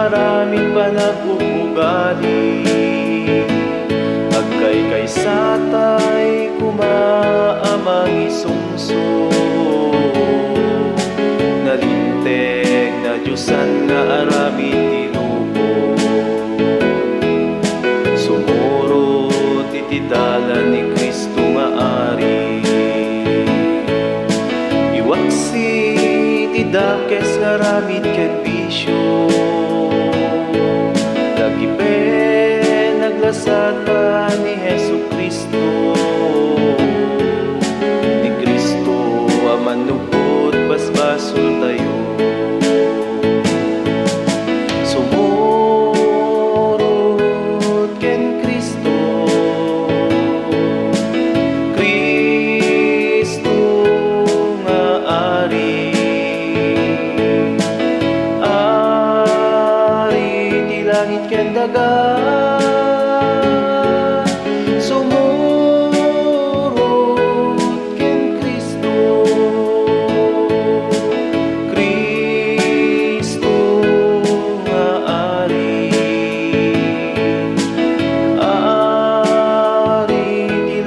maraming panag-uugali. Agkay kay satay kumaamang isungso, nalinteg na Diyosan nga aramid tinubo. Sumurot iti dalan ni Kristo nga ari, iwaksi iti dakes nga aramid ken bisyo. Lagipen naglasad pa ni Jesucristo, ni Kristo amanupot basbasol tayo. Sumurot ken Kristo, Kristo nga ari, ari ti langit ken dagat.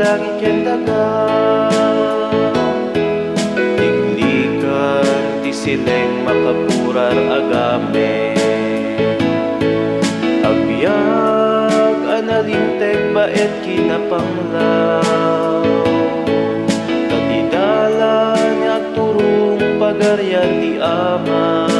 Langit ken dagat, tiklikan ti sileng makapurar agame. Agbyag analinteg baet kinapanglaw, tatidalan agturong pagaryan ti Ama.